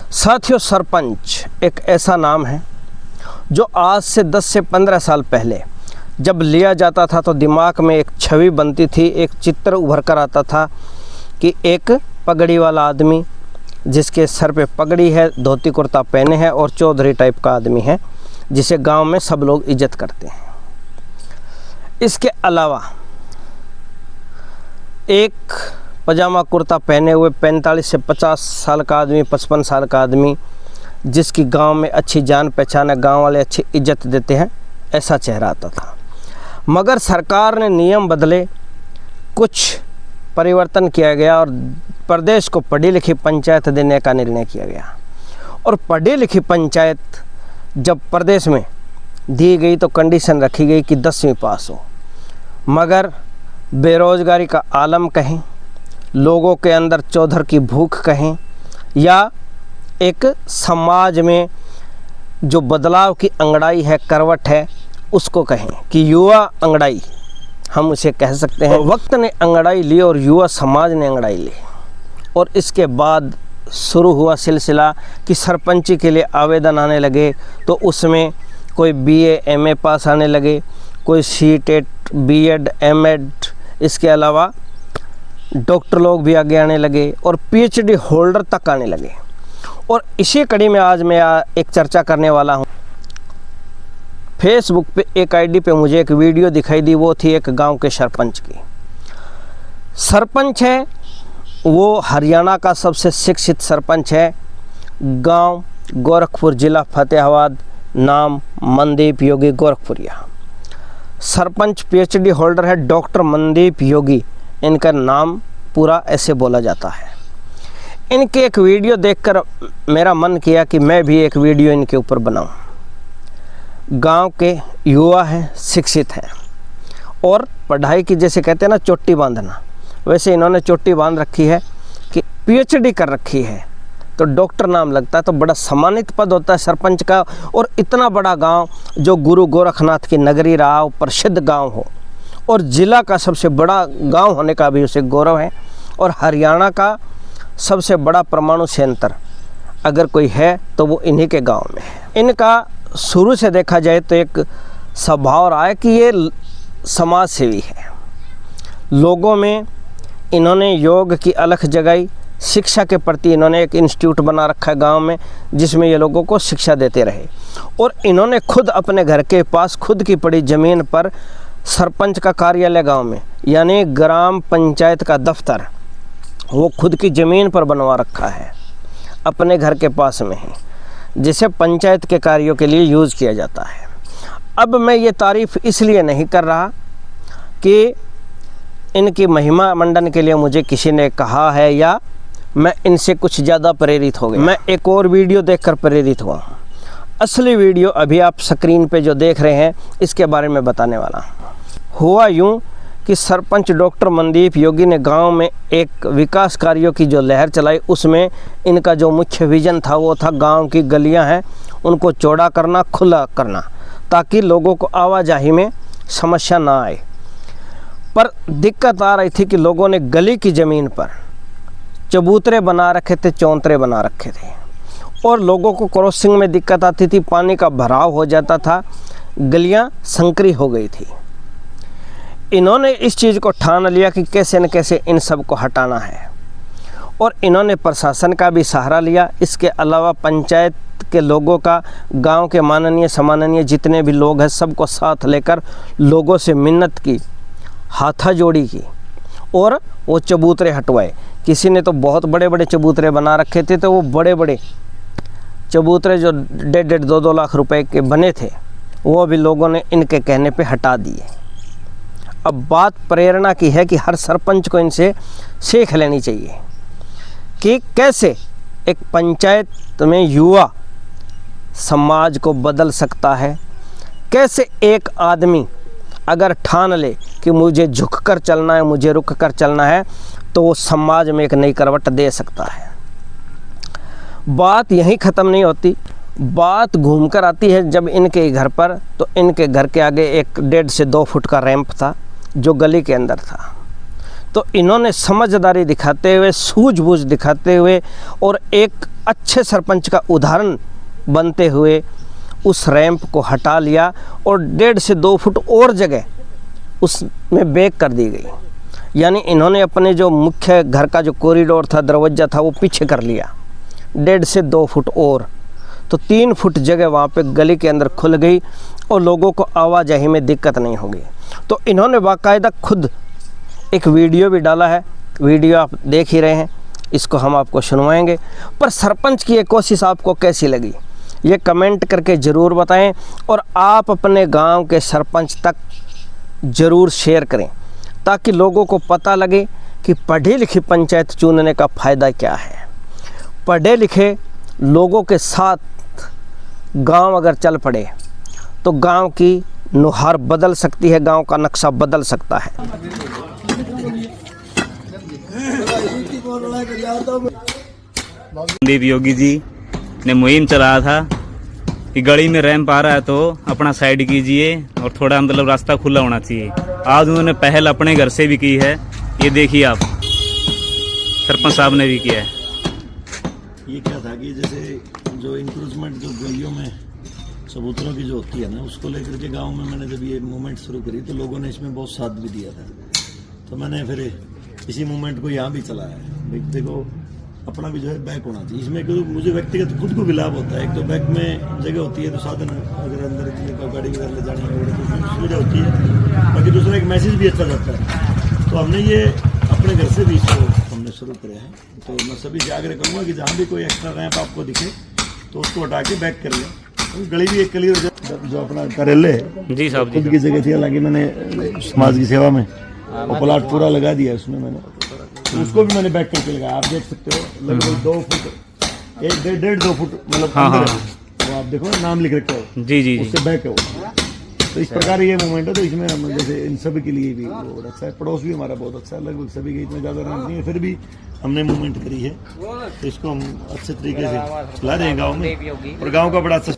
साथियों, सरपंच एक ऐसा नाम है जो आज से 10 से 15 साल पहले जब लिया जाता था तो दिमाग में एक छवि बनती थी, एक चित्र उभर कर आता था कि एक पगड़ी वाला आदमी जिसके सर पे पगड़ी है, धोती कुर्ता पहने हैं और चौधरी टाइप का आदमी है जिसे गांव में सब लोग इज्जत करते हैं। इसके अलावा एक पजामा कुर्ता पहने हुए 45 से 50 साल का आदमी, 55 साल का आदमी जिसकी गांव में अच्छी जान पहचान है, गांव वाले अच्छी इज्जत देते हैं, ऐसा चेहरा आता था। मगर सरकार ने नियम बदले, कुछ परिवर्तन किया गया और प्रदेश को पढ़ी लिखी पंचायत देने का निर्णय किया गया। और पढ़ी लिखी पंचायत जब प्रदेश में दी गई तो कंडीशन रखी गई कि 10वीं पास हो। मगर बेरोजगारी का आलम कहें, लोगों के अंदर चौधर की भूख कहें, या एक समाज में जो बदलाव की अंगड़ाई है, करवट है, उसको कहें कि युवा अंगड़ाई हम उसे कह सकते हैं। वक्त ने अंगड़ाई ली और युवा समाज ने अंगड़ाई ली और इसके बाद शुरू हुआ सिलसिला कि सरपंची के लिए आवेदन आने लगे। तो उसमें कोई BA MA पास आने लगे, कोई C.Tet B.Ed M.Ed, इसके अलावा डॉक्टर लोग भी आगे आने लगे और PhD होल्डर तक आने लगे। और इसी कड़ी में आज मैं एक चर्चा करने वाला हूँ। फेसबुक पे एक ID पे मुझे एक वीडियो दिखाई दी, वो थी एक गांव के सरपंच की। सरपंच है वो हरियाणा का सबसे शिक्षित सरपंच है। गांव गोरखपुर, जिला फतेहाबाद, नाम मनदीप योगी गोरखपुरिया। सरपंच PhD होल्डर है, डॉक्टर मनदीप योगी इनका नाम पूरा ऐसे बोला जाता है। इनके एक वीडियो देखकर मेरा मन किया कि मैं भी एक वीडियो इनके ऊपर बनाऊं। गांव के युवा हैं, शिक्षित हैं और पढ़ाई की जैसे कहते हैं ना चोटी बांधना, वैसे इन्होंने चोटी बांध रखी है कि PhD कर रखी है। तो डॉक्टर नाम लगता है तो बड़ा सम्मानित पद होता है सरपंच का। और इतना बड़ा गांव जो गुरु गोरखनाथ की नगरी रहा हो, प्रसिद्ध गांव हो और ज़िला का सबसे बड़ा गांव होने का भी उसे गौरव है। और हरियाणा का सबसे बड़ा परमाणु संयंत्र अगर कोई है तो वो इन्हीं के गांव में है। इनका शुरू से देखा जाए तो एक स्वभाव रहा है कि ये समाज सेवी है। लोगों में इन्होंने योग की अलख जगाई। शिक्षा के प्रति इन्होंने एक इंस्टीट्यूट बना रखा है गांव में जिसमें ये लोगों को शिक्षा देते रहे। और इन्होंने खुद अपने घर के पास खुद की पड़ी ज़मीन पर सरपंच का कार्यालय गांव में, यानी ग्राम पंचायत का दफ्तर, वो खुद की ज़मीन पर बनवा रखा है, अपने घर के पास में है, जिसे पंचायत के कार्यों के लिए यूज़ किया जाता है। अब मैं ये तारीफ़ इसलिए नहीं कर रहा कि इनकी महिमा मंडन के लिए मुझे किसी ने कहा है या मैं इनसे कुछ ज़्यादा प्रेरित हो गया। मैं एक और वीडियो देखकर प्रेरित हुआ। असली वीडियो अभी आप स्क्रीन पे जो देख रहे हैं इसके बारे में बताने वाला। हुआ यूँ कि सरपंच डॉक्टर मनदीप योगी ने गांव में एक विकास कार्यों की जो लहर चलाई, उसमें इनका जो मुख्य विज़न था वो था गांव की गलियां हैं उनको चौड़ा करना, खुला करना, ताकि लोगों को आवाजाही में समस्या ना आए। पर दिक्कत आ रही थी कि लोगों ने गली की ज़मीन पर चबूतरे बना रखे थे, चौंतरे बना रखे थे और लोगों को क्रॉसिंग में दिक्कत आती थी, पानी का भराव हो जाता था, गलियां संकरी हो गई थी। इन्होंने इस चीज़ को ठान लिया कि कैसे न कैसे इन सब को हटाना है और इन्होंने प्रशासन का भी सहारा लिया। इसके अलावा पंचायत के लोगों का, गांव के माननीय सम्माननीय जितने भी लोग हैं सबको साथ लेकर लोगों से मिन्नत की, हाथा जोड़ी की और वो चबूतरे हटवाए। किसी ने तो बहुत बड़े बड़े चबूतरे बना रखे थे, तो वो बड़े बड़े चबूतरे जो 1.5-2 लाख रुपए के बने थे वो भी लोगों ने इनके कहने पे हटा दिए। अब बात प्रेरणा की है कि हर सरपंच को इनसे सीख लेनी चाहिए कि कैसे एक पंचायत में युवा समाज को बदल सकता है। कैसे एक आदमी अगर ठान ले कि मुझे झुक कर चलना है, मुझे रुक कर चलना है, तो वो समाज में एक नई करवट दे सकता है। बात यहीं ख़त्म नहीं होती, बात घूमकर आती है जब इनके घर पर। तो इनके घर के आगे एक 1.5 से 2 फुट का रैंप था जो गली के अंदर था। तो इन्होंने समझदारी दिखाते हुए, सूझबूझ दिखाते हुए और एक अच्छे सरपंच का उदाहरण बनते हुए उस रैंप को हटा लिया और 1.5 से 2 फुट और जगह उसमें बैक कर दी गई। यानी इन्होंने अपने जो मुख्य घर का जो कॉरिडोर था, दरवाज़ा था, वो पीछे कर लिया 1.5 से 2 फुट और, तो 3 फुट जगह वहाँ पे गली के अंदर खुल गई और लोगों को आवाजाही में दिक्कत नहीं होगी। तो इन्होंने बाकायदा खुद एक वीडियो भी डाला है, वीडियो आप देख ही रहे हैं, इसको हम आपको सुनवाएंगे। पर सरपंच की ये कोशिश आपको कैसी लगी ये कमेंट करके ज़रूर बताएं और आप अपने गांव के सरपंच तक ज़रूर शेयर करें ताकि लोगों को पता लगे कि पढ़ी लिखी पंचायत चुनने का फ़ायदा क्या है। पढ़े लिखे लोगों के साथ गांव अगर चल पड़े तो गांव की नुहार बदल सकती है, गांव का नक्शा बदल सकता है। संदीप योगी जी ने मुहिम चलाया था कि गली में रैंप आ रहा है तो अपना साइड कीजिए और थोड़ा मतलब रास्ता खुला होना चाहिए। आज उन्होंने पहल अपने घर से भी की है, ये देखिए आप, सरपंच साहब ने भी किया है। ये क्या था कि जैसे जो इंक्रोचमेंट जो गलियों में सबूतरों की जो होती है ना, उसको लेकर के गांव में मैंने जब ये मूवमेंट शुरू करी तो लोगों ने इसमें बहुत साथ भी दिया था। तो मैंने फिर इसी मूवमेंट को यहाँ भी चलाया है। देखो अपना भी जो है बैक होना चाहिए इसमें, क्योंकि मुझे व्यक्तिगत खुद को भी लाभ होता है। एक तो बैक में जगह होती है तो साधन अगर अंदर गाड़ी वगैरह ले जानी है तो सुविधा होती है, बाकी दूसरा एक मैसेज भी अच्छा जाता है। तो हमने ये अपने घर से भी इसको हमने शुरू किया है। तो मैं सभी से आग्रह करूँगा कि जहाँ भी कोई एक्स्ट्रा रैंप आपको दिखे तो उसको हटा के बैक कर लें। गली भी एक क्लियर जो अपना कार्यालय है जी साहब, खुद की जगह थी, हालांकि मैंने समाज की सेवा में वो प्लाट पूरा लगा दिया है उसमें मैंने, तो उसको भी मैंने बैक करके लगाया। आप देख सकते हो लगभग 2 फुट 1.5-2 फुट मतलब अंदर है, तो आप देखो नाम लिख रखे हो जी जी उससे बैक है वो। तो इस प्रकार ये मूवमेंट है, तो इसमें हम जैसे इन सभी के लिए भी बहुत अच्छा है। पड़ोस भी हमारा बहुत अच्छा है, लगभग सभी के इतना ज़्यादा रैंक नहीं है, फिर भी हमने मूवमेंट करी है। तो इसको हम अच्छे तरीके से चला रहे हैं गाँव में, और गाँव का बड़ा अच्छा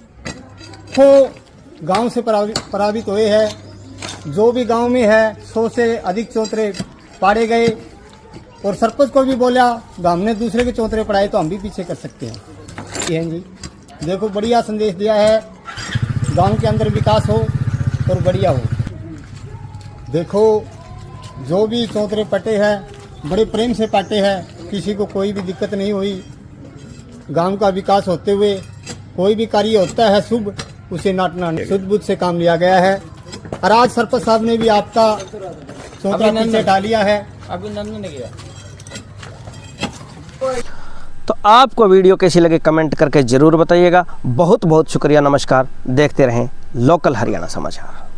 तो गांव से प्रभावित हुए हैं। जो भी गांव में है 100 से अधिक चौतरे पाड़े गए, और सरपंच को भी बोला हमने दूसरे के चौतरे पढ़ाए तो हम भी पीछे कर सकते हैं। ये जी देखो बढ़िया संदेश दिया है, गांव के अंदर विकास हो और बढ़िया हो। देखो जो भी चौतरे पटे हैं बड़े प्रेम से पाटे हैं, किसी को कोई भी दिक्कत नहीं हुई। गांव का विकास होते हुए कोई भी कार्य होता है शुभ, उसे नाटना शुद्ध बुद्ध से काम लिया गया है। और आज सरपंच साहब ने भी आपका चौतरा पीछे हटा लिया है, अभिनंदन किया। तो आपको वीडियो कैसी लगी कमेंट करके ज़रूर बताइएगा। बहुत बहुत शुक्रिया, नमस्कार। देखते रहें लोकल हरियाणा समाचार।